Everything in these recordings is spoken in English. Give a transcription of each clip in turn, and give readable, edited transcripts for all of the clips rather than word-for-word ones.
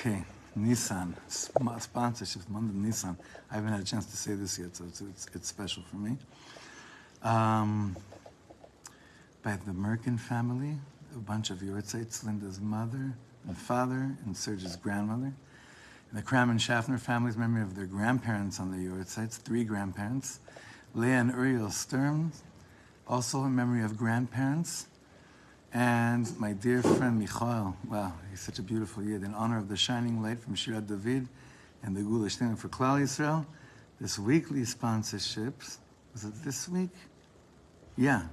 Okay, Nissan, sponsorship, Monday Nissan. I haven't had a chance to say this yet, so it's special for me. By the Merkin family, a bunch of Yortzites, Linda's mother and father, and Serge's grandmother. And the Kram and Schaffner families, memory of their grandparents on the Yortzites, 3 grandparents. Leah and Uriel Sturm, also in memory of grandparents. And my dear friend Michael, wow, he's such a beautiful yid, in honor of the shining light from Shirat David and the Gula Shtema for Klal Yisrael. This weekly sponsorships, was it this week? Yeah.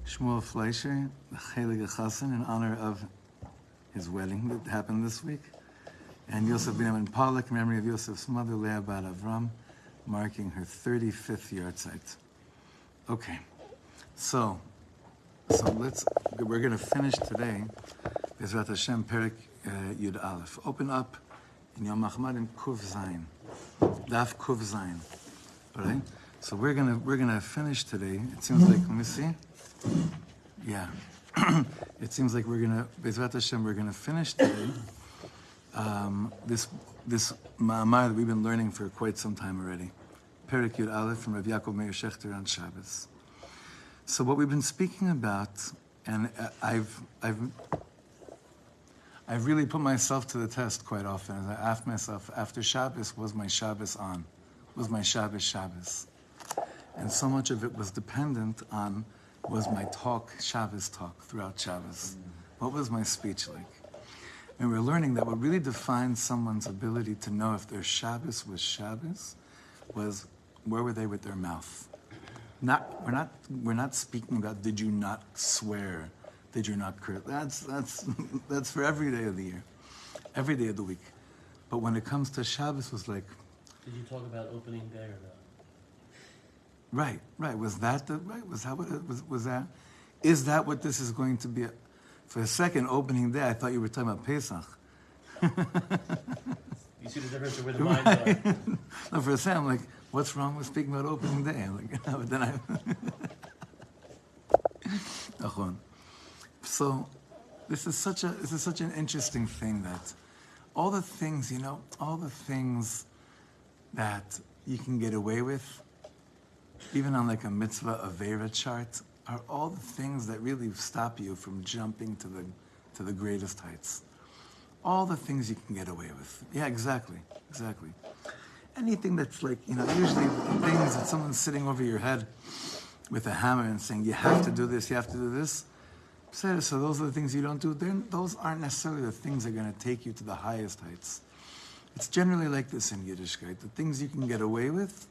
Shmuel Fleischer, the Heilige Chassan, in honor of his wedding that happened this week. And Yosef Benjamin Pollack, in memory of Yosef's mother, Leah Bat Avram, marking her 35th yahrzeit. Okay, so we're going to finish today, Bezrat Hashem, Perek Yud Aleph. Open up in Yom Ha'achmadim Kuv Zayin, Daf Kuv Zayin. All right? So we're gonna finish today. It seems like, let me see. Yeah, it seems like Bezrat Hashem, we're gonna finish today. This ma'amar that we've been learning for quite some time already. Perek Yud Aleph from Rav Yaakov Meir Shechter on Shabbos. So what we've been speaking about, and I've really put myself to the test quite often, as I asked myself, after Shabbos, was my Shabbos on? Was my Shabbos? And so much of it was dependent on, was my talk, Shabbos talk, throughout Shabbos? What was my speech like? And we're learning that what really defines someone's ability to know if their Shabbos was Shabbos was, where were they with their mouth? We're not speaking about, did you not swear? Did you not curse? That's for every day of the year, every day of the week. But when it comes to Shabbos, was like, did you talk about opening day or not? Right. Was that that? Is that what this is going to be? For a second, opening day, I thought you were talking about Pesach. You see the difference of where the mind are. No, for a second, I'm like, what's wrong with speaking about opening day? I'm like, but then So, this is such an interesting thing that all the things that you can get away with, even on like a mitzvah avera chart, are all the things that really stop you from jumping to the greatest heights. All the things you can get away with. Yeah, exactly. Anything that's like, usually things that someone's sitting over your head with a hammer and saying, you have to do this, you have to do this. So those are the things you don't do. Those aren't necessarily the things that are going to take you to the highest heights. It's generally like this in Yiddishkeit. The things you can get away with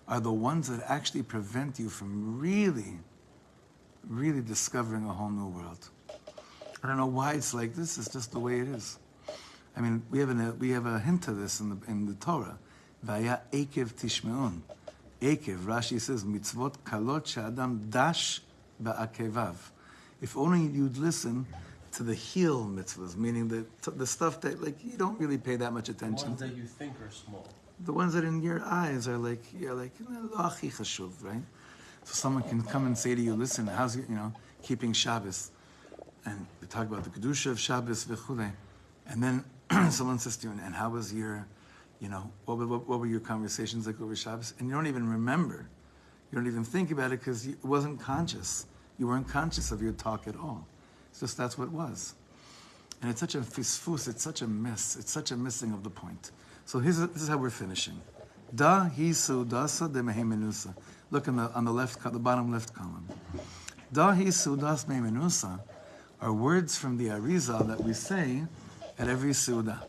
are the ones that actually prevent you from really, really discovering a whole new world. I don't know why it's like this. It's just the way it is. I mean, we have a hint of this in the Torah. Vaya ekev tishmeun. Ekev, Rashi says, mitzvot kalot she'adam dash ba'akevav. If only you'd listen to the heel mitzvahs, meaning the stuff that you don't really pay that much attention to. The ones that you think are small. The ones that in your eyes are like, achi chashuv, right? So someone can come and say to you, listen, how's keeping Shabbos? And we talk about the kedusha of Shabbos, v'chulei. And then someone says to you, and how was your, what were your conversations like over Shabbos? And you don't even remember. You don't even think about it because it wasn't conscious. You weren't conscious of your talk at all. It's just that's what it was. And it's such a fisfus, it's such a miss, it's such a missing of the point. So this is how we're finishing. Da hi seudasa de mehemenusa. Look on the left, the bottom left column. Da hi seudas mehemenusa are words from the Arizal that we say at every seuda.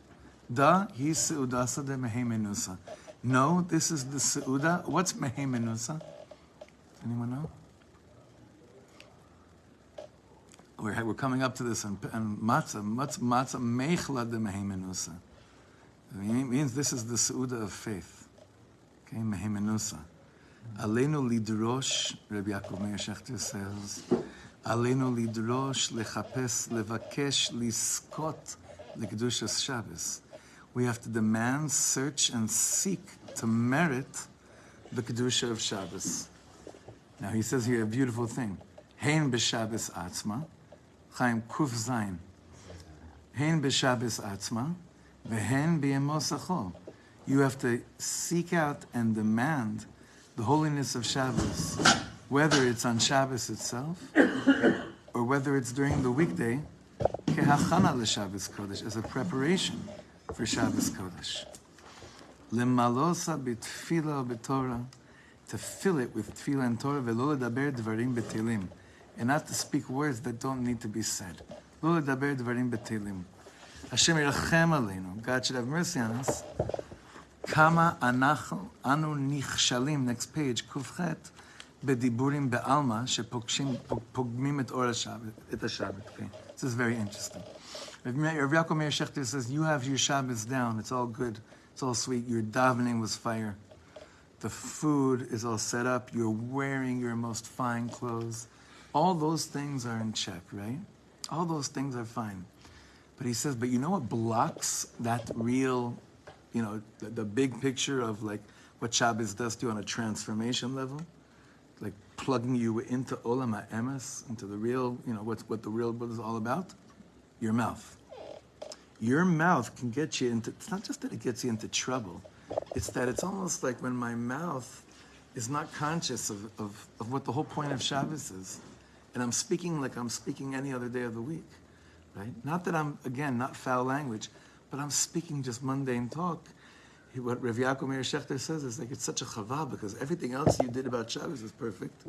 Da hi seudasa de mehemenusa. No, this is the seuda. What's mehemenusa? Anyone know? We're coming up to this, and matzah. What's matzah? Meichla de mehemenusa. It means this is the seuda of faith. Okay, mehemenusa. Aleinu lidrosh, Rabbi Yaakov Meir Shechter says, Aleinu lidrosh lechapes levakesh liskot lekedushas Shabbos. We have to demand, search, and seek to merit the kedusha of Shabbos. Now he says here a beautiful thing. Hein b'Shabbos atzma, Chaim Kuf Zayin. Hein b'Shabbos atzma, Vehen b'yemosacho. You have to seek out and demand the holiness of Shabbos, whether it's on Shabbos itself or whether it's during the weekday, kehachana l'Shabbos Kodesh, as a preparation for Shabbos Kodesh. Lemalosa b'tfila b'torah, to fill it with tefillah and Torah, velo ledaber dvarim b'telim, and not to speak words that don't need to be said. Lo ledaber dvarim b'telim. Hashem yirachem aleinu. God should have mercy on us. Kama anu nichshalim. Next page, kufchet bediburim be'alma shepogmim et or Shabbat. Okay, this is very interesting. Rav Yaakov Meir Shechter says, you have your Shabbos down. It's all good. It's all sweet. Your davening was fire. The food is all set up. You're wearing your most fine clothes. All those things are in check, right? All those things are fine. But he says, but you know what blocks that real, the big picture of like what Shabbos does to you on a transformation level? Like plugging you into Olam HaEmes, into the real, what the real world is all about? Your mouth. Your mouth can get you into, it's not just that it gets you into trouble, it's that it's almost like when my mouth is not conscious of what the whole point of Shabbos is, and I'm speaking like I'm speaking any other day of the week, right? Not that I'm, again, not foul language, but I'm speaking just mundane talk. What Rav Yaakov Meir Shechter says is like it's such a chava because everything else you did about Shabbos is perfect,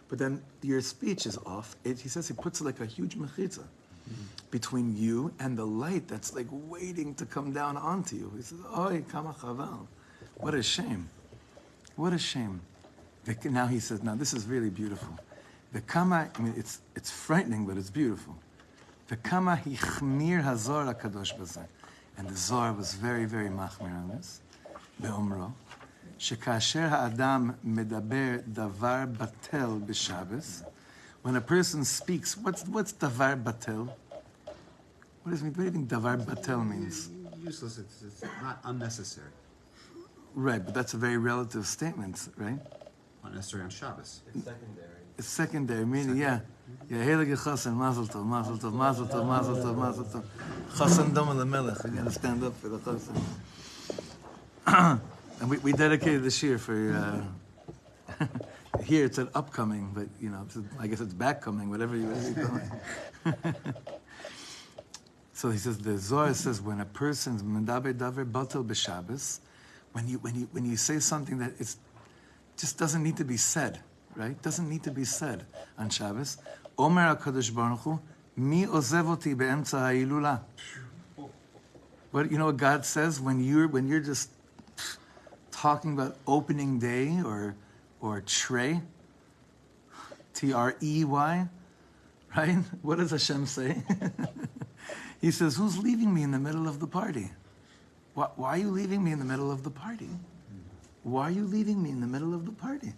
but then your speech is off. He says he puts like a huge mechitza between you and the light that's like waiting to come down onto you. He says, "Oy, kama chaval." What a shame. What a shame. Now he says, now this is really beautiful. The kama, it's frightening, but it's beautiful. The kama hichmir hazor hakadosh bazeh. And the Zohar was very, very machmir on this. Be'omro, shekasher ha'adam medaber davar batel b'Shabbos. When a person speaks, what's davar batel? What do you think davar batel means? Useless. It's not unnecessary. Right, but that's a very relative statement, right? Not necessary on Shabbos. It's secondary. It's secondary, meaning, yeah. Heilige Chassan, mazel tov, mazel tov, mazel tov, mazel tov, mazel tov. Chassan doma lemelech. We got to stand up for the Chassan. And we dedicated this year for, here it's an upcoming, but, I guess it's backcoming, whatever you call it. So he says, the Zohar says, when a person's mendaber davar batel b'Shabbos, when you say something that just doesn't need to be said, right? Doesn't need to be said on Shabbos. Omer HaKadosh Baruch Hu, mi ozev oti be'emtza ha'ilula. What what God says when you're just talking about opening day or Trey, Trey, right? What does Hashem say? He says, "Who's leaving me in the middle of the party? Why are you leaving me in the middle of the party? Why are you leaving me in the middle of the party?"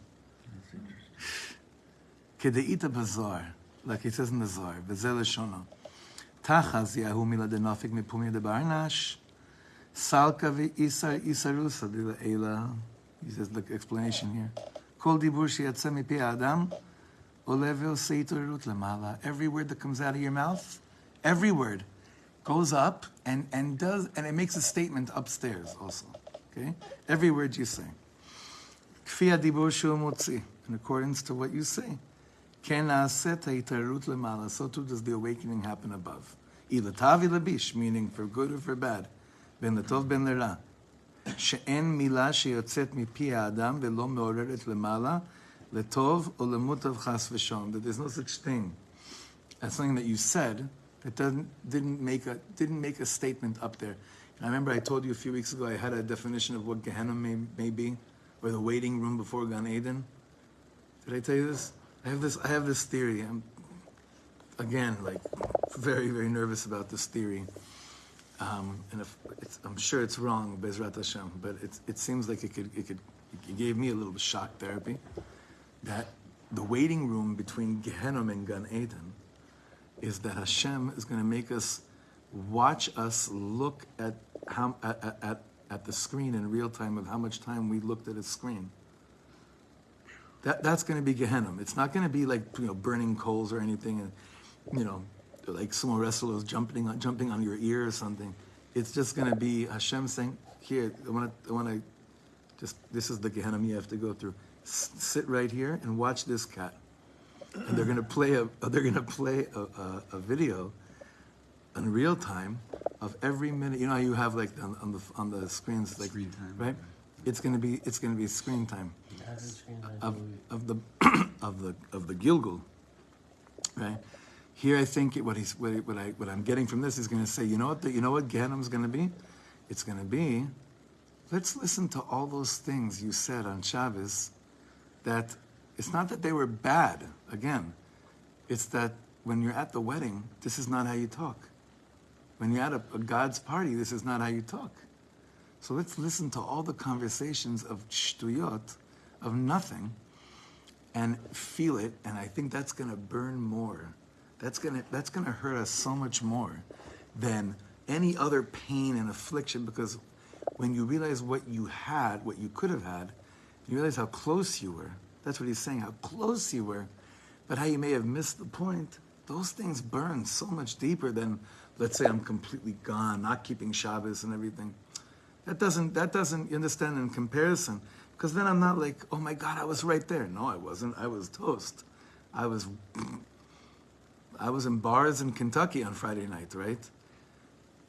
Kedeita bazar, like he says in the Zohar, v'zel shono. Tachaz yahu mila denafik mipumi debarnash, salka v'isar isarusa d'le'ela. He says, look, explanation here. Kol dibur sheyatzeh mipi adam, olev v'osei torut lemala. Every word that comes out of your mouth, every word, goes up and it makes a statement upstairs also. Okay? Every word you say. Kfi adibur shu motzi, in accordance to what you say. So too does the awakening happen above. Ilatavi labish, meaning for good or for bad. Ben latov ben lera. She'en mila sheyotzet mipi ha'adam velo me'oreret lemala letov o lemutav chas v'shom. That there's no such thing as something that you said that didn't make a statement up there. And I remember I told you a few weeks ago I had a definition of what Gehenna may be, or the waiting room before Gan Eden. Did I tell you this? I have this theory. I'm, again, like, very, very nervous about this theory. And I'm sure it's wrong, Bezrat Hashem, but it seems like it gave me a little shock therapy, that the waiting room between Gehenna and Gan Eden is that Hashem is going to make us watch us look at the screen in real time of how much time we looked at a screen. That's going to be Gehenna. It's not going to be like burning coals or anything, and like sumo wrestlers jumping on your ear or something. it's just going to be Hashem saying, here, I want to just, this is the Gehenna you have to go through. Sit right here and watch this cat. And they're going to play a video in real time of every minute. You know how you have like on the screens, like Screen time. right? It's going to be screen time Average screen time of per week. the Gilgul, right? Here, I think what I'm getting from this is going to say, you know what Gehenna is going to be? It's going to be, let's listen to all those things you said on Shabbos. That it's not that they were bad. Again, it's that when you're at the wedding, this is not how you talk. When you're at a God's party, this is not how you talk. So let's listen to all the conversations of shtuyot, of nothing, and feel it. And I think that's going to burn more. That's going to hurt us so much more than any other pain and affliction. Because when you realize what you had, what you could have had, you realize how close you were. That's what he's saying, how close you were, but how you may have missed the point. Those things burn so much deeper than, let's say, I'm completely gone, not keeping Shabbos and everything. That doesn't, you understand, in comparison. Because then I'm not like, oh my God, I was right there. No, I wasn't. I was toast. I was in bars in Kentucky on Friday night, right?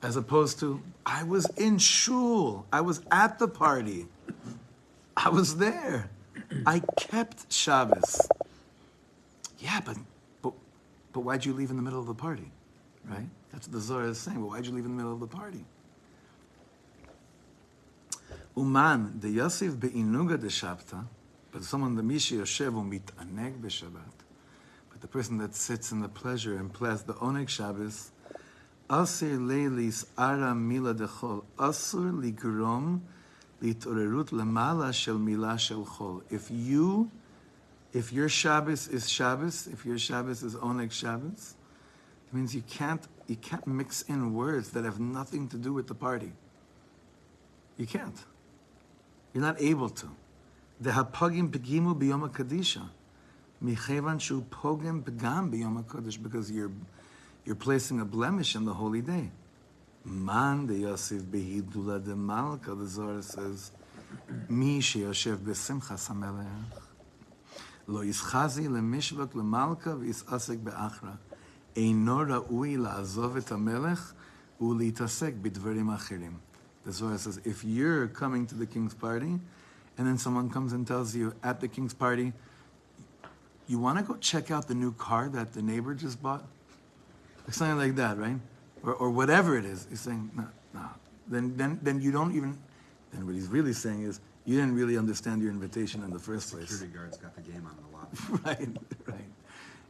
As opposed to, I was in shul. I was at the party. I was there. I kept Shabbos. Yeah, but why'd you leave in the middle of the party? Right? That's what the Zohar is saying. Well, why'd you leave in the middle of the party? Uman de Yosef be'inuga de Shabta, but someone the Mishi Yoshev u'mitaneg b'Shabbat. But the person that sits in the pleasure and plays the Oneg Shabbos, Asir leilis ara mila dechol, Asur ligrom litorerut lemala shel mila shel chol. If your Shabbos is Shabbos, if your Shabbos is Oneg Shabbos, it means you can't mix in words that have nothing to do with the party. You can't. You're not able to. Dehapagim pegimu biyom kadisha, michevan shu pogim pegam biyom kodesh, because you're placing a blemish in the holy day. Man de Yosef behidula de malka, the Zohar says, mi sheyoshev besimchas hamelech, lo yischazi lemishvak lemalka v'yisasek be'achra, eino ra'ui la'azov et hamelech u'litasek b'dvarim achirim. The Zohar says, if you're coming to the king's party, and then someone comes and tells you at the king's party, you want to go check out the new car that the neighbor just bought? Like something like that, right? Or whatever it is. He's saying, no. Then you don't even, then what he's really saying is, you didn't really understand your invitation in the first place. Security guards got the game on the lot. Right.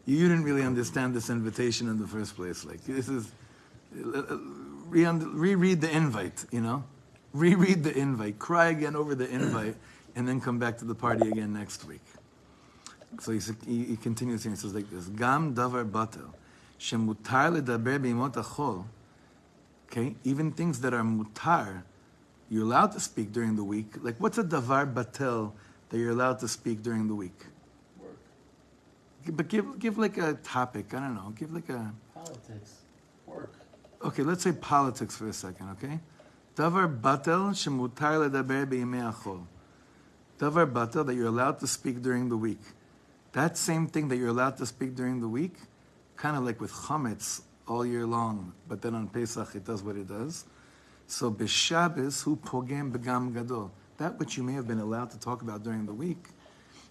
You didn't really understand this invitation in the first place. Like, this is, reread the invite, Reread the invite, cry again over the invite, and then come back to the party again next week. So he continues here, he says like this, Gam davar batel, shemutar ledaber b'imot achol, okay, even things that are mutar, you're allowed to speak during the week. Like, what's a davar batel that you're allowed to speak during the week? Work. But give like a topic, I don't know, give like a... Politics. Work. Okay, let's say politics for a second, okay? Davar batel shemutar ledaber b'imei achol. Davar batel, that you're allowed to speak during the week. That same thing that you're allowed to speak during the week, kind of like with chametz all year long, but then on Pesach it does what it does. So b'Shabbos hu pogem begam gadol. That which you may have been allowed to talk about during the week,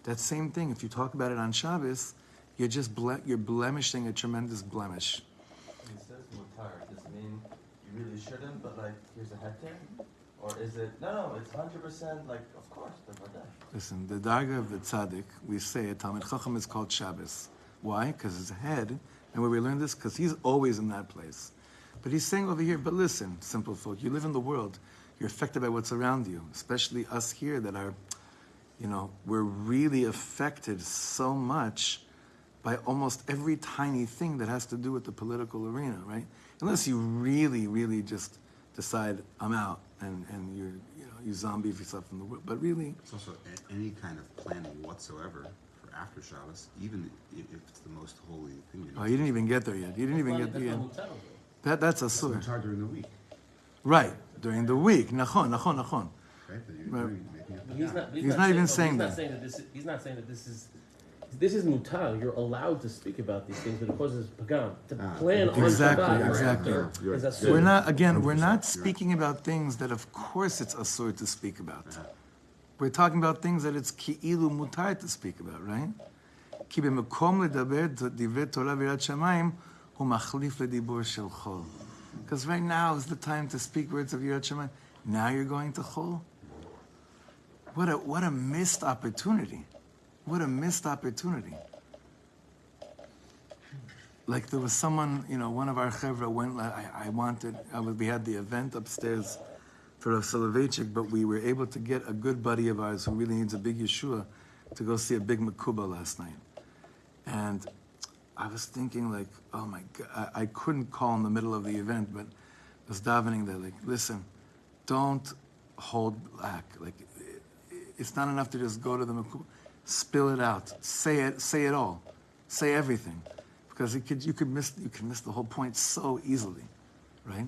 that same thing, if you talk about it on Shabbos, you're just you're blemishing a tremendous blemish. It says mutar. Does it mean you really shouldn't, but like here's a heter? Or is it, no, it's 100% like, of course, the vadah. Listen, the darga of the tzaddik, we say it, Talmid Chacham is called Shabbos. Why? Because his head, and where we learn this, because he's always in that place. But he's saying over here, but listen, simple folk, you live in the world, you're affected by what's around you, especially us here that are, we're really affected so much by almost every tiny thing that has to do with the political arena, right? Unless you really, really just decide, I'm out, and you zombie yourself from the world. But really... It's also any kind of planning whatsoever for after Shabbos, even if it's the most holy thing. Oh, you didn't even get there yet. You didn't even get there yet. That's a That's sur. mutar during the week. Right, during the week. Nachon. Right? That you're Right. making But he's not. He's not even saying that. He's not saying that this is. This is mutar. You're allowed to speak about these things, but it causes pagam. To plan on Exactly, Shabbat exactly. is a We're sin. not, again, we're 100%, not you're speaking about things that of course it's asur to speak about. We're talking about things that it's ki'ilu mutar to speak about, right? כי במקום לדבר דברי תורה ויראת שמיים, הוא מחליף לדיבור של חול. Because right now is the time to speak words of yirat shamayim. Now you're going to chol? What a missed opportunity. What a missed opportunity. Like there was someone, one of our chevra went, we had the event upstairs for Rav Soloveitchik, but we were able to get a good buddy of ours who really needs a big Yeshua to go see a big Mekuba last night. And I was thinking like, oh my God, I couldn't call in the middle of the event, but I was davening there, like, listen, don't hold back. Like, it's not enough to just go to the Mekuba. Spill it out. Say it all. Say everything. Because you could miss the whole point so easily, right?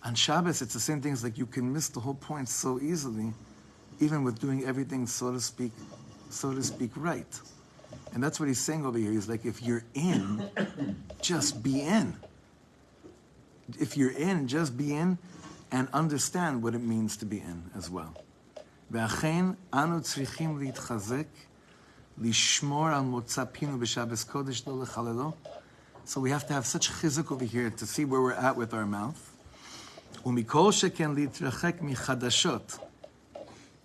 On Shabbos, it's the same thing. It's like you can miss the whole point so easily, even with doing everything, so to speak, right. And that's what he's saying over here. He's like, if you're in, just be in. If you're in, just be in, and understand what it means to be in as well. ואכן, אנו צריכים להתחזק, לשמור על מוצא פינו בשבס קודש לא לחללו. So we have to have such chizuk over here to see where we're at with our mouth. ומכל שכן להתרחק מחדשות.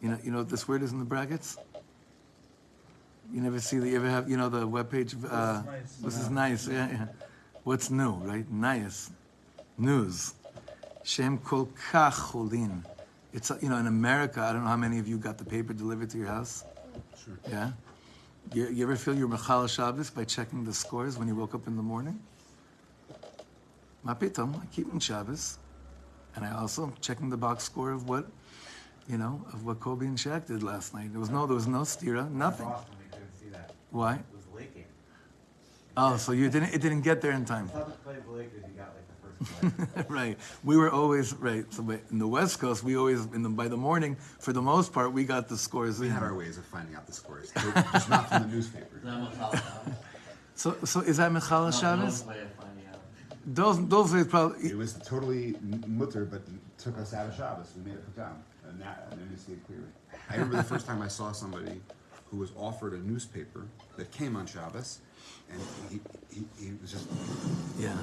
You know what this word is in the brackets? You ever have, the webpage? This is nice. Yeah. What's new, right? Nice. News. Shem kol kach cholin. It's, in America, I don't know how many of you got the paper delivered to your house. Sure. Yeah? You ever feel your Mechal Shabbos by checking the scores when you woke up in the morning? Ma pitom, I keep in Shabbos. And I also am checking the box score of what Kobe and Shaq did last night. There was no stira, nothing. Boston, we couldn't see that. Why? It was leaking. Oh, so it didn't get there in time. It's not to play the Lakers, you got like the first play. Right. We were always, right, so in the West Coast, we always, by the morning, for the most part, we got the scores We in. had our ways of finding out the scores, just not from the newspaper. So is that Mechala Shabbos? way of finding out. Those are probably, It was totally mutter, but took us out of Shabbos. We made it put down, and then you see it clearly. I remember the first time I saw somebody who was offered a newspaper that came on Shabbos, and he was just, yeah.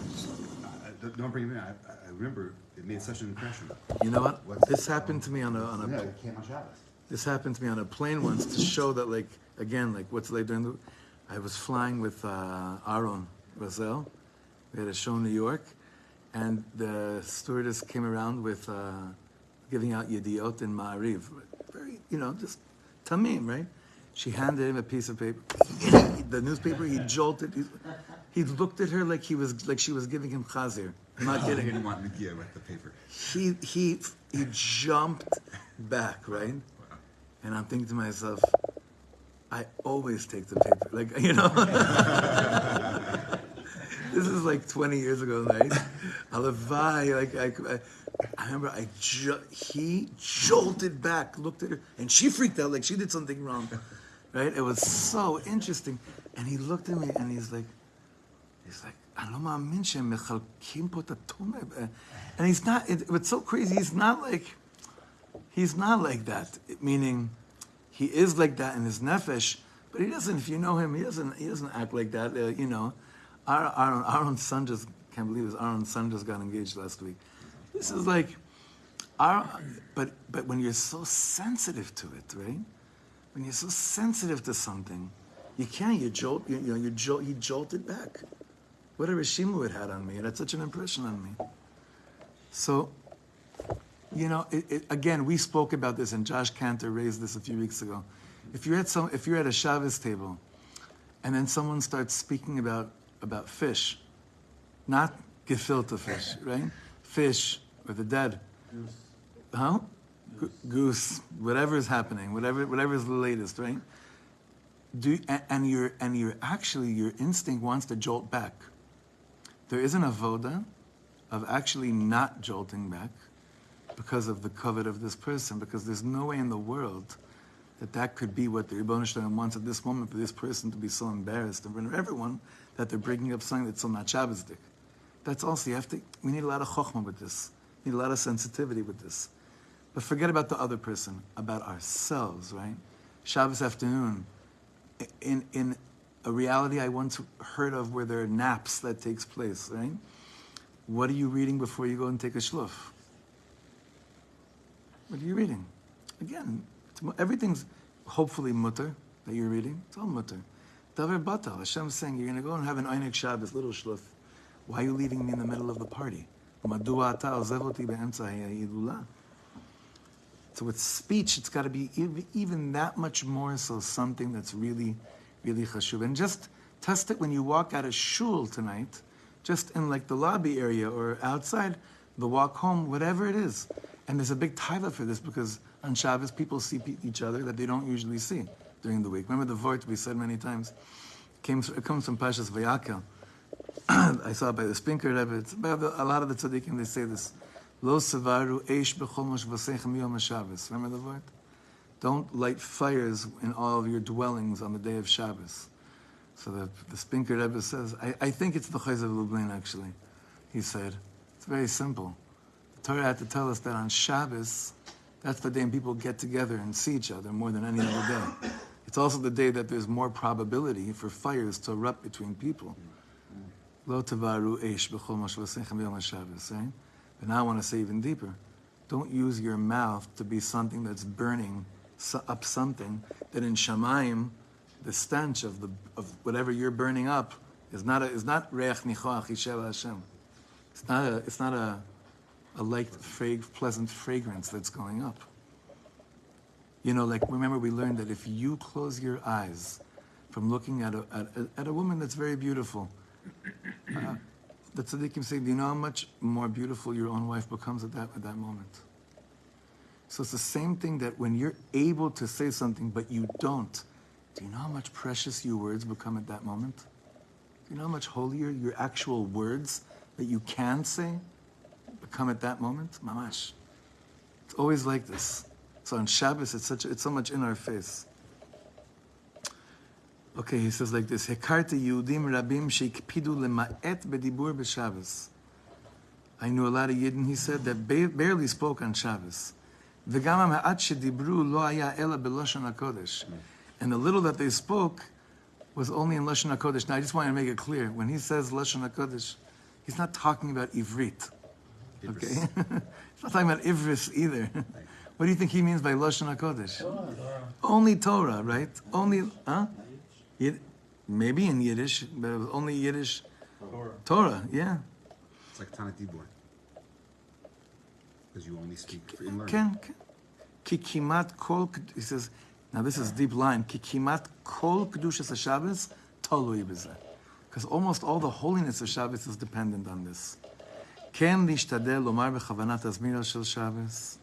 don't bring me in. I remember it made such an impression. You know what? What's This it? happened to me on Yeah, a it came on Shabbos. This happened to me on a plane once to show that, like, again, like what's late during the. I was flying with Aaron Razel. We had a show in New York, and the stewardess came around with giving out yediot in Ma'ariv. Very, just tamim, right? She handed him a piece of paper. The newspaper, he jolted. He looked at her like she was giving him chazir. I'm not He kidding. didn't want Nagia with the paper. He jumped back, right? And I'm thinking to myself, I always take the paper. Like, this is like 20 years ago, right? Alavai, I remember he jolted back, looked at her, and she freaked out like she did something wrong, right? It was so interesting. And he looked at me and he's like, I don't know, and he's not, it's so crazy, he's not like that, meaning he is like that in his nefesh, but he doesn't, if you know him, he doesn't act like that, Aaron's son just, can't believe this, Aaron's son just got engaged last week. This is like, but when you're so sensitive to it, right? When you're so sensitive to something, you can't, he jolted back. Whatever Shimu had on me, it had such an impression on me. So, again, we spoke about this, and Josh Cantor raised this a few weeks ago. If you're at a Shabbos table, and then someone starts speaking about fish, not gefilte fish, right? Fish or the dead. Goose. Huh? Goose. Whatever is happening, whatever is the latest, right? Your instinct wants to jolt back. There is an avoda of actually not jolting back, because of the covet of this person, because there's no way in the world that could be what the Rebbeinu Shalom wants at this moment, for this person to be so embarrassed in front of everyone that they're bringing up something that's so not Shabbosdik. That's also, we need a lot of chokhmah with this. We need a lot of sensitivity with this. But forget about the other person, about ourselves, right? Shabbos afternoon, in a reality I once heard of where there are naps that takes place, right? What are you reading before you go and take a shluff? What are you reading? Again, everything's hopefully mutter that you're reading. It's all mutter. Davar batal. Hashem's saying, you're going to go and have an Einik Shabbos, little shluff. Why are you leaving me in the middle of the party? So with speech, it's got to be even that much more so something that's really, really chashuv. And just test it when you walk out of shul tonight, just in like the lobby area or outside, the walk home, whatever it is. And there's a big taiva for this because on Shabbos, people see each other that they don't usually see during the week. Remember the vort we said many times? It comes from Pashas Vayakel. I saw it by the Spinker Rebbe. It's about a lot of the tzaddikim, they say this. Lo sevaru eish b'chol moshvasechem yom HaShabbos. Remember the word? Don't light fires in all of your dwellings on the day of Shabbos. So the Spinker Rebbe says, I think it's the Chayz of Lublin actually. He said, it's very simple. The Torah had to tell us that on Shabbos, that's the day when people get together and see each other more than any other day. It's also the day that there's more probability for fires to erupt between people. Lo tavaru eish b'chol moshvasechem yom HaShabbos, right? But now I want to say even deeper. Don't use your mouth to be something that's burning up something that in Shamayim, the stench of whatever you're burning up is not reach nichoach yishev Hashem. It's not a light, pleasant fragrance that's going up. You know, like remember we learned that if you close your eyes from looking at a woman that's very beautiful, the tzaddikim say, do you know how much more beautiful your own wife becomes at that moment? So it's the same thing that when you're able to say something but you don't, do you know how much precious your words become at that moment? Do you know how much holier your actual words that you can say become at that moment? Mamash. It's always like this. So on Shabbos, it's so much in our face. Okay, he says like this: Hekarti Yehudim Rabim sheikpidu lema'et bedibur b'Shabbos. I knew a lot of Yidden, he said, that barely spoke on Shabbos. V'gam ha'at shedibru lo haya ela b'lashon hakodesh. And the little that they spoke was only in lashon hakodesh. Now, I just want to make it clear: when he says lashon hakodesh, he's not talking about ivrit. Okay, he's not talking about ivris either. What do you think he means by lashon hakodesh? Only Torah, right? Only, huh? Maybe in Yiddish, but it was only Yiddish Torah, yeah. It's like Tanat Dibur. Because you only speak in learning. Ki kimat kol, he says, now this is deep line, ki kimat kol kedushas HaShabbos tolui b'zeh. Because almost all the holiness of Shabbos is dependent on this. Ken lishtadel lomar b'chavanat hazmiras shel Shabbos.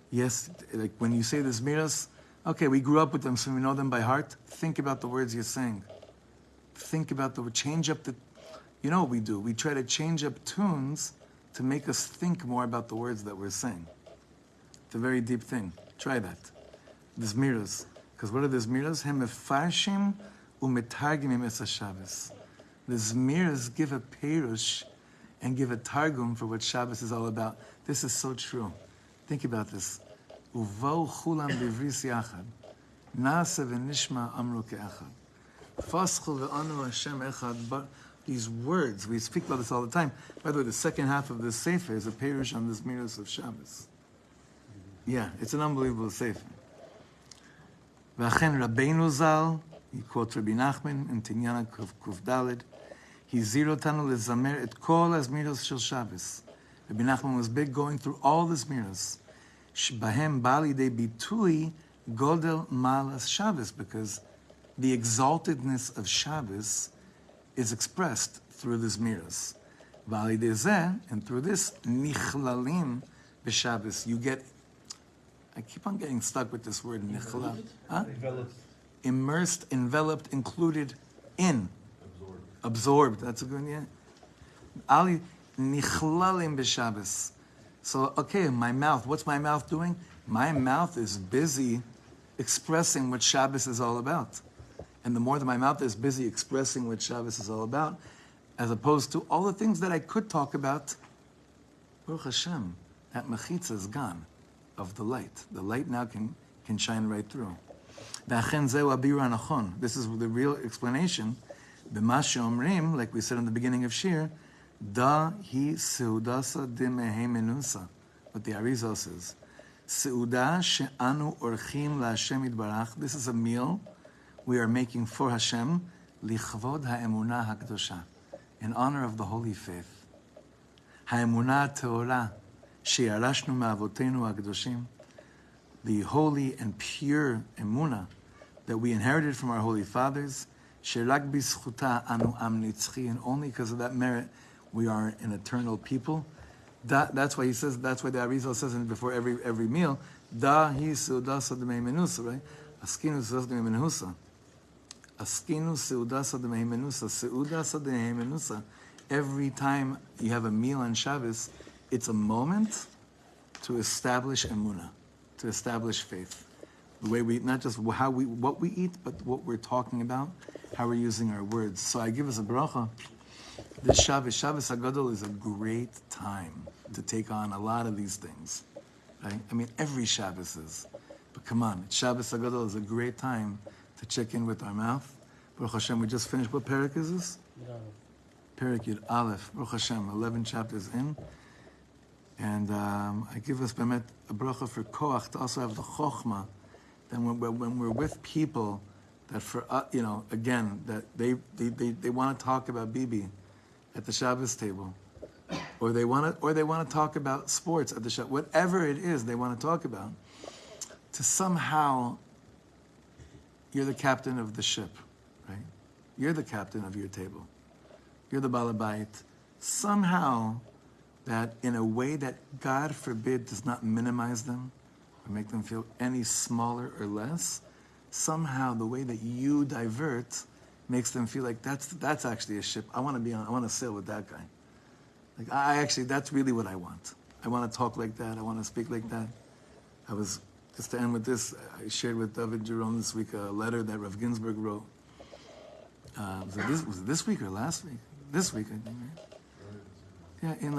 Yes, like when you say the zmiras, okay, we grew up with them, so we know them by heart. Think about the words you're saying. Think about change up the, you know what we do? We try to change up tunes to make us think more about the words that we're saying. It's a very deep thing. Try that. The zmiras. Because what are the zmiras? Hem mefarshim umetargimim es HaShabbos. The zmiras give a perush and give a targum for what Shabbos is all about. This is so true. Think about this. Uvau chulam bivris yachad, nasa v'nishma amru ke'achad. Faschu ve'anu Hashem echad. But these words, we speak about this all the time. By the way, the second half of this sefer is a perush on the zmiros of Shabbos. Yeah, it's an unbelievable sefer. V'achen Rabbeinu Zal, he quotes Rabbi Nachman in Tinyana Kuf Daled. He zirotanu lezamer et kol hazmiros shel Shabbos. Rabbi Nachman was big going through all the zmiros. Shbahem bali de bitui godel malas Shabbos, because the exaltedness of Shabbos is expressed through the zmiros. Bali de zeh, and through this nichlalim b'Shabbos, you get. I keep on getting stuck with this word nichlal. Huh? Immersed, enveloped, included in, absorbed. That's a good yeah. Ali nichlalim b'Shabbos. So, okay, my mouth, what's my mouth doing? My mouth is busy expressing what Shabbos is all about. And the more that my mouth is busy expressing what Shabbos is all about, as opposed to all the things that I could talk about, Baruch Hashem, that mechitza is gone of the light. The light now can shine right through. This is the real explanation. B'ma she'omrim, like we said in the beginning of Shir, da hi seudasa de mehe menusa. What the Arizal says. Seuda she'anu orchim la'Hashem yitbarach. This is a meal we are making for Hashem, lichvod ha'emunah ha'kdosha, in honor of the holy faith. Ha'emunah te'ora, she'yarashnu ma'avotenu ha'kdoshim, the holy and pure emunah that we inherited from our holy fathers, she'rak bizchuta anu am nitzchi, and only because of that merit we are an eternal people. That's why he says. That's why the Arizal says before every meal, da hi seudasa d'mei menusa, right? Askinu seudasa d'mei menusa. Askinu seudasa d'mei menusa. Seudasa d'mei menusa. Every time you have a meal on Shabbos, it's a moment to establish emunah, to establish faith. The way we, not just what we eat, but what we're talking about, how we're using our words. So I give us a bracha. This Shabbos HaGadol, is a great time to take on a lot of these things, right? I mean, every Shabbos is. But come on, Shabbos HaGadol is a great time to check in with our mouth. Baruch Hashem, we just finished. What parak is this? Parak Yud Aleph. Baruch Hashem, 11 chapters in. And I give us bemet a bracha for koach, to also have the chokhmah. Then when we're with people that for again, that they want to talk about Bibi at the Shabbos table, or they want to talk about sports at the Shabbos, whatever it is they want to talk about, to somehow, you're the captain of the ship, right? You're the captain of your table. You're the balabait. Somehow, that in a way that, God forbid, does not minimize them or make them feel any smaller or less, somehow the way that you divert makes them feel like that's actually a ship. I want to sail with that guy. Like that's really what I want. I want to talk like that. I want to speak like that. I was, just to end with this, I shared with David Jerome this week a letter that Rav Ginsburg wrote. Was it this week or last week? This week, I think, right? Yeah, in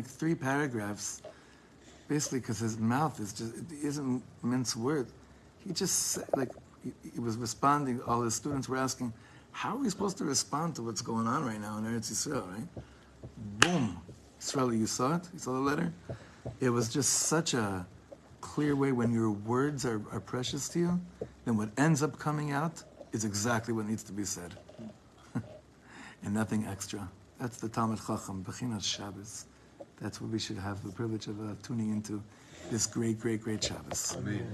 three paragraphs, basically because his mouth isn't mince word. He just said, he was responding. All his students were asking, how are we supposed to respond to what's going on right now in Eretz Yisrael, right? Boom. Israeli, you saw it? You saw the letter? It was just such a clear way. When your words are precious to you, then what ends up coming out is exactly what needs to be said. And nothing extra. That's the Talmud Chacham, Bechinas Shabbos. That's what we should have the privilege of tuning into this great, great, great Shabbos. Amen.